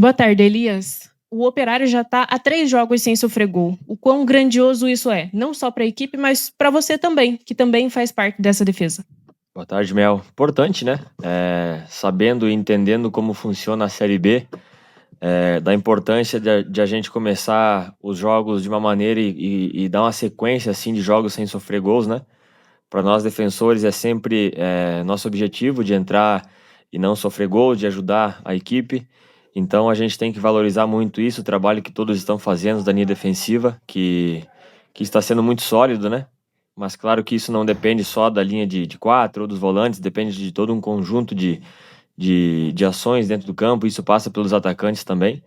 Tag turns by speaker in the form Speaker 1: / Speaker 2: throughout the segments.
Speaker 1: Boa tarde, Elias. O Operário já está há 3 jogos sem sofrer gol. O quão grandioso isso é, não só para a equipe, mas para você também, que também faz parte dessa defesa.
Speaker 2: Boa tarde, Mel. Importante, né? Sabendo e entendendo como funciona a Série B, da importância de a gente começar os jogos de uma maneira e dar uma sequência assim de jogos sem sofrer gols, né? Para nós defensores é sempre nosso objetivo de entrar e não sofrer gols, de ajudar a equipe. Então a gente tem que valorizar muito isso, o trabalho que todos estão fazendo da linha defensiva, que está sendo muito sólido, né? Mas claro que isso não depende só da linha de quatro ou dos volantes, depende de todo um conjunto de ações dentro do campo, isso passa pelos atacantes também.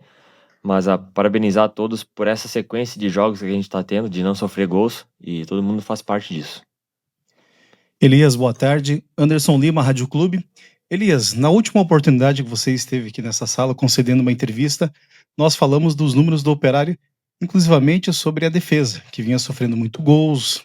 Speaker 2: Mas parabenizar a todos por essa sequência de jogos que a gente está tendo, de não sofrer gols, e todo mundo faz parte disso.
Speaker 3: Elias, boa tarde. Anderson Lima, Rádio Clube. Elias, na última oportunidade que você esteve aqui nessa sala concedendo uma entrevista, nós falamos dos números do Operário, inclusivamente sobre a defesa, que vinha sofrendo muito gols.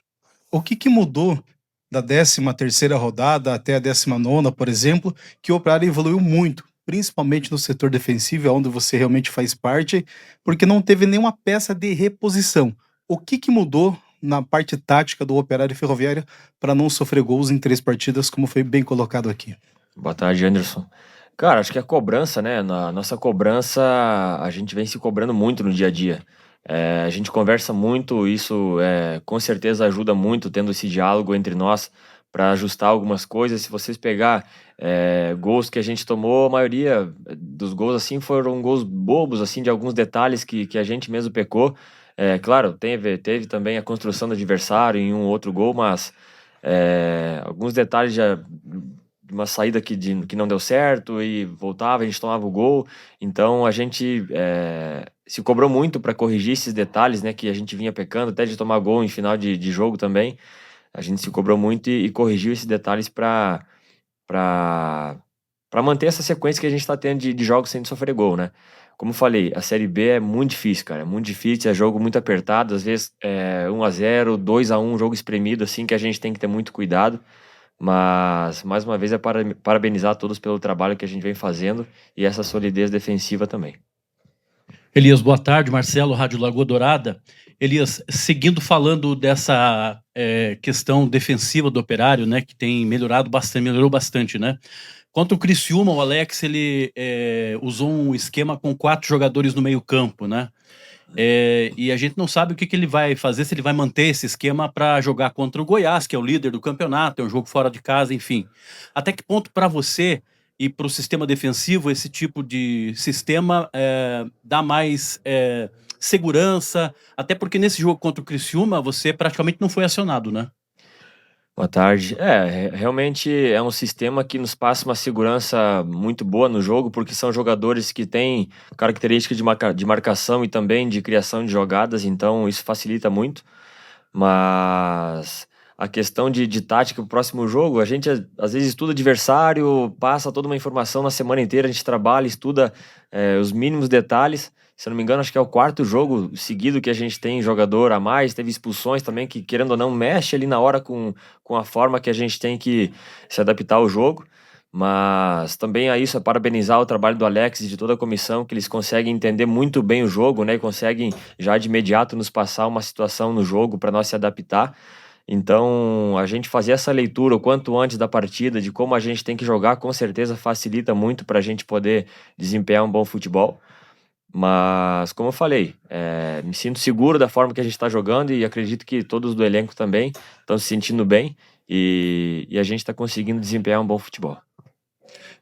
Speaker 3: O que mudou da 13ª rodada até a 19ª, por exemplo, que o Operário evoluiu muito, principalmente no setor defensivo, onde você realmente faz parte, porque não teve nenhuma peça de reposição. O que mudou na parte tática do Operário Ferroviário para não sofrer gols em 3 partidas, como foi bem colocado aqui?
Speaker 2: Boa tarde, Anderson. Cara, acho que a cobrança, né? Na nossa cobrança, a gente vem se cobrando muito no dia a dia. A gente conversa muito, isso com certeza ajuda muito, tendo esse diálogo entre nós para ajustar algumas coisas. Se vocês pegar gols que a gente tomou, a maioria dos gols assim foram gols bobos, assim, de alguns detalhes que a gente mesmo pecou. Claro, teve também a construção do adversário em um outro gol, mas alguns detalhes já de uma saída que não deu certo e voltava, a gente tomava o gol. Então a gente se cobrou muito para corrigir esses detalhes, né, que a gente vinha pecando, até de tomar gol em final de jogo também. A gente se cobrou muito e corrigiu esses detalhes para manter essa sequência que a gente está tendo de jogos sem sofrer gol, né? Como falei, a Série B é muito difícil, cara. É muito difícil, é jogo muito apertado. Às vezes 1-0, 2-1, jogo espremido, assim, que a gente tem que ter muito cuidado. Mas, mais uma vez, parabenizar a todos pelo trabalho que a gente vem fazendo e essa solidez defensiva também.
Speaker 4: Elias, boa tarde. Marcelo, Rádio Lagoa Dourada. Elias, seguindo falando dessa questão defensiva do Operário, né, que tem melhorou bastante, né? Contra o Criciúma, o Alex, ele usou um esquema com 4 jogadores no meio campo, né? E a gente não sabe o que ele vai fazer, se ele vai manter esse esquema para jogar contra o Goiás, que é o líder do campeonato, é um jogo fora de casa, enfim. Até que ponto para você e para o sistema defensivo esse tipo de sistema dá mais segurança? Até porque nesse jogo contra o Criciúma você praticamente não foi acionado, né?
Speaker 2: Boa tarde. Realmente é um sistema que nos passa uma segurança muito boa no jogo, porque são jogadores que têm características de marcação e também de criação de jogadas, então isso facilita muito. Mas a questão de tática pro próximo jogo, a gente às vezes estuda adversário, passa toda uma informação na semana inteira, a gente trabalha, estuda os mínimos detalhes. Se eu não me engano, acho que é o 4º jogo seguido que a gente tem jogador a mais, teve expulsões também, que querendo ou não, mexe ali na hora com a forma que a gente tem que se adaptar ao jogo. Mas também a isso é parabenizar o trabalho do Alex e de toda a comissão, que eles conseguem entender muito bem o jogo, né? E conseguem já de imediato nos passar uma situação no jogo para nós se adaptar. Então, a gente fazer essa leitura o quanto antes da partida de como a gente tem que jogar, com certeza facilita muito para a gente poder desempenhar um bom futebol. Mas, como eu falei, me sinto seguro da forma que a gente está jogando e acredito que todos do elenco também estão se sentindo bem e a gente está conseguindo desempenhar um bom futebol.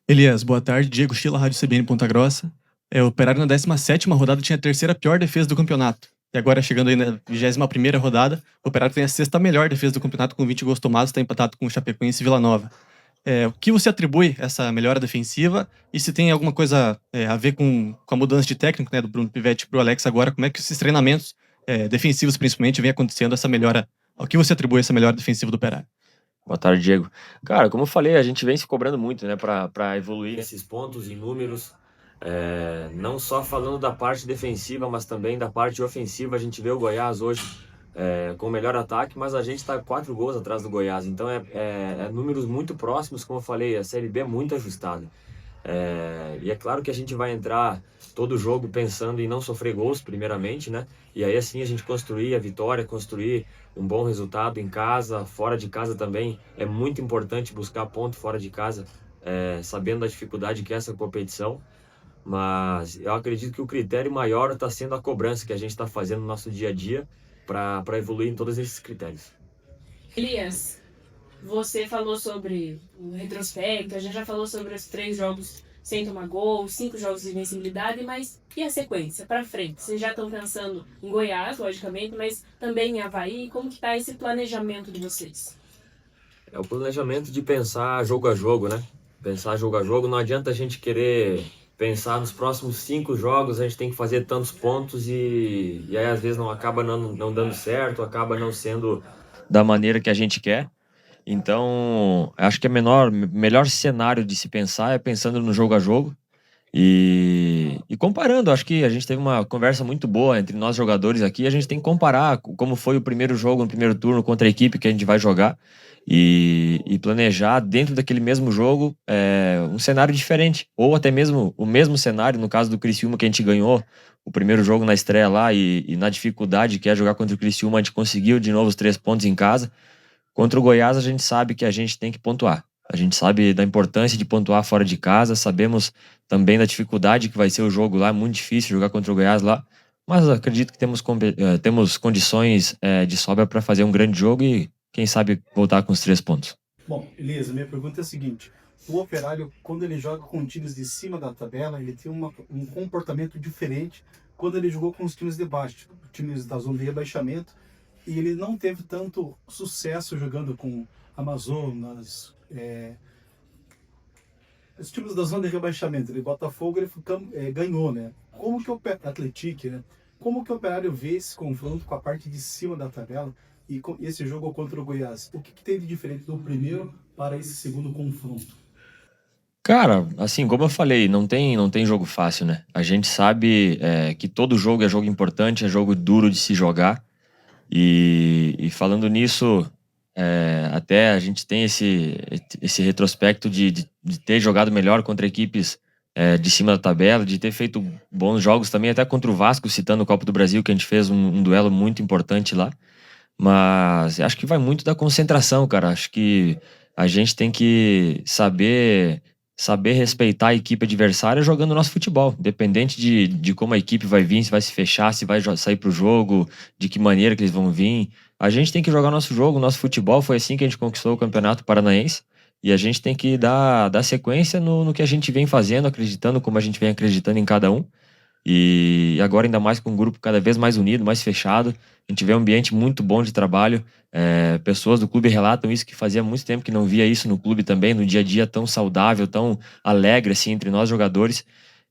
Speaker 5: Elias, boa tarde. Diego Chila, Rádio CBN Ponta Grossa. O Operário na 17ª rodada tinha a 3ª pior defesa do campeonato. E agora, chegando aí na 21ª rodada, o Operário tem a 6ª melhor defesa do campeonato com 20 gols tomados, está empatado com o Chapecoense e Vila Nova. O que você atribui essa melhora defensiva e se tem alguma coisa a ver com a mudança de técnico, né, do Bruno Pivetti para o Alex agora, como é que esses treinamentos defensivos principalmente vem acontecendo essa melhora, ao que você atribui essa melhora defensiva do Operário?
Speaker 2: Boa tarde, Diego. Cara, como eu falei, a gente vem se cobrando muito, né, para evoluir esses pontos em números, não só falando da parte defensiva, mas também da parte ofensiva. A gente vê o Goiás hoje com o melhor ataque, mas a gente está 4 gols atrás do Goiás, então números muito próximos. Como eu falei, a Série B é muito ajustada. E é claro que a gente vai entrar todo jogo pensando em não sofrer gols, primeiramente, né? E aí assim a gente construir a vitória, construir um bom resultado em casa, fora de casa também. É muito importante buscar ponto fora de casa, sabendo da dificuldade que é essa competição. Mas eu acredito que o critério maior está sendo a cobrança que a gente está fazendo no nosso dia a dia para evoluir em todos esses critérios.
Speaker 1: Elias, você falou sobre o retrospecto, a gente já falou sobre os 3 jogos sem tomar gol, 5 jogos de invencibilidade, mas e a sequência para frente? Vocês já estão pensando em Goiás, logicamente, mas também em Avaí. Como que está esse planejamento de vocês?
Speaker 2: É o planejamento de pensar jogo a jogo, né? Pensar jogo a jogo. Não adianta a gente querer pensar nos próximos 5 jogos, a gente tem que fazer tantos pontos e aí às vezes não acaba não dando certo, acaba não sendo da maneira que a gente quer. Então, acho que o melhor cenário de se pensar é pensando no jogo a jogo e comparando. Acho que a gente teve uma conversa muito boa entre nós jogadores aqui. A gente tem que comparar como foi o primeiro jogo no primeiro turno contra a equipe que a gente vai jogar e planejar dentro daquele mesmo jogo um cenário diferente, ou até mesmo o mesmo cenário, no caso do Criciúma, que a gente ganhou o primeiro jogo na estreia lá e na dificuldade que é jogar contra o Criciúma, a gente conseguiu de novo os 3 pontos em casa. Contra o Goiás, a gente sabe que a gente tem que pontuar. A gente sabe da importância de pontuar fora de casa, sabemos também da dificuldade que vai ser o jogo lá, é muito difícil jogar contra o Goiás lá, mas acredito que temos condições de sobra para fazer um grande jogo e, quem sabe, voltar com os 3 pontos.
Speaker 3: Bom, Elias, minha pergunta é a seguinte: o Operário, quando ele joga com times de cima da tabela, ele tem um comportamento diferente quando ele jogou com os times de baixo, times da zona de rebaixamento, e ele não teve tanto sucesso jogando com Amazonas, os times da zona de rebaixamento. Ele Botafogo, ele ganhou, né? Como que o Atlético, né? Como que o Operário vê esse confronto com a parte de cima da tabela e com esse jogo contra o Goiás? O que tem de diferente do primeiro para esse segundo confronto?
Speaker 2: Cara, assim, como eu falei, não tem jogo fácil, né? A gente sabe que todo jogo é jogo importante, é jogo duro de se jogar. E falando nisso, até a gente tem esse retrospecto de ter jogado melhor contra equipes de cima da tabela, de ter feito bons jogos também, até contra o Vasco, citando o Copa do Brasil, que a gente fez um duelo muito importante lá. Mas acho que vai muito da concentração, cara. Acho que a gente tem que saber respeitar a equipe adversária jogando o nosso futebol. Independente de como a equipe vai vir, se vai se fechar, se vai sair pro jogo, de que maneira que eles vão vir. A gente tem que jogar nosso jogo, nosso futebol. Foi assim que a gente conquistou o Campeonato Paranaense. E a gente tem que dar sequência no que a gente vem fazendo, acreditando como a gente vem acreditando em cada um. E agora ainda mais com um grupo cada vez mais unido, mais fechado. A gente vê um ambiente muito bom de trabalho. Pessoas do clube relatam isso, que fazia muito tempo que não via isso no clube também, no dia a dia tão saudável, tão alegre assim entre nós jogadores.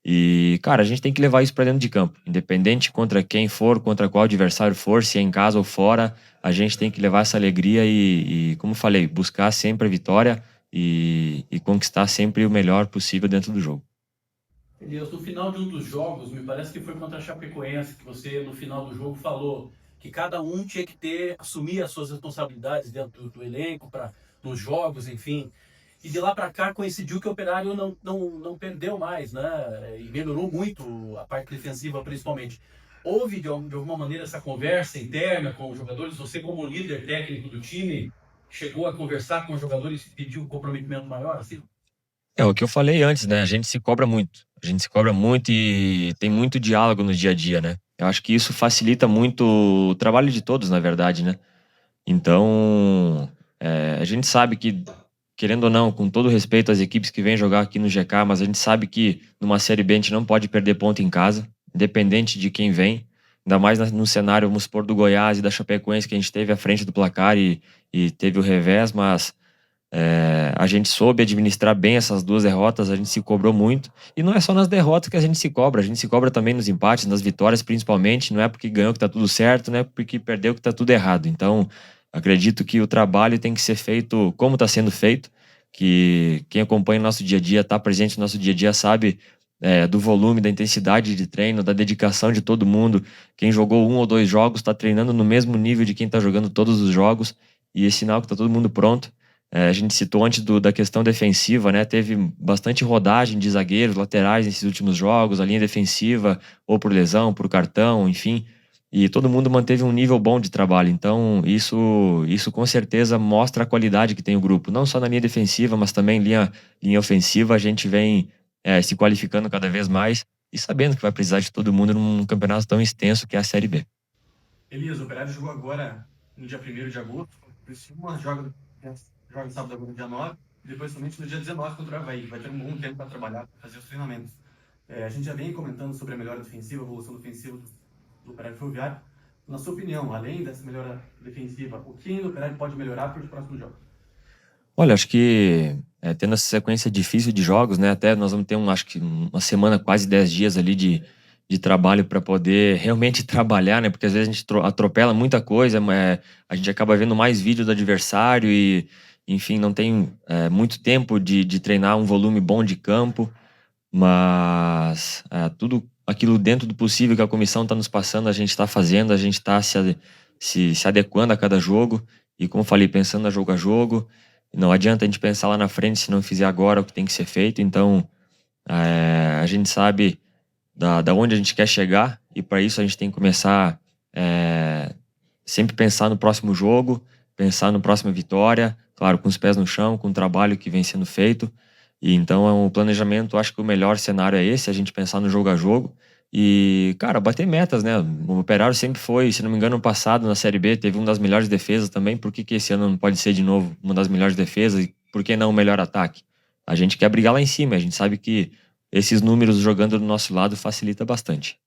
Speaker 2: E, cara, a gente tem que levar isso para dentro de campo. Independente contra quem for, contra qual adversário for, se é em casa ou fora, a gente tem que levar essa alegria e como eu falei, buscar sempre a vitória e conquistar sempre o melhor possível dentro do jogo.
Speaker 4: Elias, no final de um dos jogos, me parece que foi contra a Chapecoense, que você, no final do jogo, falou que cada um tinha que assumir as suas responsabilidades dentro do elenco, nos jogos, enfim. E de lá para cá coincidiu que o Operário não perdeu mais, né? E melhorou muito a parte defensiva, principalmente. Houve, de alguma maneira, essa conversa interna com os jogadores? Você, como líder técnico do time, chegou a conversar com os jogadores e pediu um comprometimento maior, assim?
Speaker 2: É o que eu falei antes, né? A gente se cobra muito. A gente se cobra muito e tem muito diálogo no dia a dia, né? Eu acho que isso facilita muito o trabalho de todos, na verdade, né? Então, a gente sabe que, querendo ou não, com todo respeito às equipes que vêm jogar aqui no GK, mas a gente sabe que numa Série B a gente não pode perder ponto em casa, independente de quem vem. Ainda mais no cenário, vamos supor, do Goiás e da Chapecoense, que a gente teve à frente do placar e teve o revés, mas a gente soube administrar bem essas 2 derrotas, a gente se cobrou muito. E não é só nas derrotas que a gente se cobra também nos empates, nas vitórias principalmente. Não é porque ganhou que tá tudo certo, não é porque perdeu que tá tudo errado. Então, acredito que o trabalho tem que ser feito como está sendo feito, que quem acompanha o nosso dia a dia, está presente no nosso dia a dia, sabe do volume, da intensidade de treino, da dedicação de todo mundo. Quem jogou 1 ou 2 jogos está treinando no mesmo nível de quem está jogando todos os jogos, e é sinal que está todo mundo pronto. A gente citou antes da questão defensiva, né? Teve bastante rodagem de zagueiros, laterais nesses últimos jogos, a linha defensiva, ou por lesão, por cartão, enfim. E todo mundo manteve um nível bom de trabalho. Então, isso com certeza mostra a qualidade que tem o grupo. Não só na linha defensiva, mas também linha ofensiva. A gente vem se qualificando cada vez mais e sabendo que vai precisar de todo mundo num campeonato tão extenso que é a Série B.
Speaker 5: Elias, o Operário jogou agora no dia 1º de agosto. Joga sábado agora no dia 9, e depois somente no dia 19 contra o Avaí. Vai ter um bom tempo para trabalhar, para fazer os treinamentos. A gente já vem comentando sobre a melhora defensiva, a evolução defensiva do Operário Ferroviário. Na sua opinião, além dessa melhora defensiva, o que ainda o Operário pode melhorar para os próximos jogos?
Speaker 2: Olha, acho que tendo essa sequência difícil de jogos, né? Até nós vamos ter acho que uma semana, quase 10 dias ali de trabalho para poder realmente trabalhar, né? Porque às vezes a gente atropela muita coisa, a gente acaba vendo mais vídeo do adversário e, enfim, não tem muito tempo de treinar um volume bom de campo, mas tudo aquilo dentro do possível que a comissão está nos passando, a gente está fazendo, a gente está se adequando a cada jogo e, como eu falei, pensando a jogo. Não adianta a gente pensar lá na frente se não fizer agora o que tem que ser feito. Então, a gente sabe da onde a gente quer chegar e para isso a gente tem que começar sempre pensar no próximo jogo, pensar na próxima vitória, claro, com os pés no chão, com o trabalho que vem sendo feito. E então, o planejamento, acho que o melhor cenário é esse, a gente pensar no jogo a jogo e, cara, bater metas, né? O Operário sempre foi, se não me engano, no passado, na Série B, teve uma das melhores defesas também. Por que esse ano não pode ser de novo uma das melhores defesas? E por que não o melhor ataque? A gente quer brigar lá em cima, a gente sabe que esses números jogando do nosso lado facilita bastante.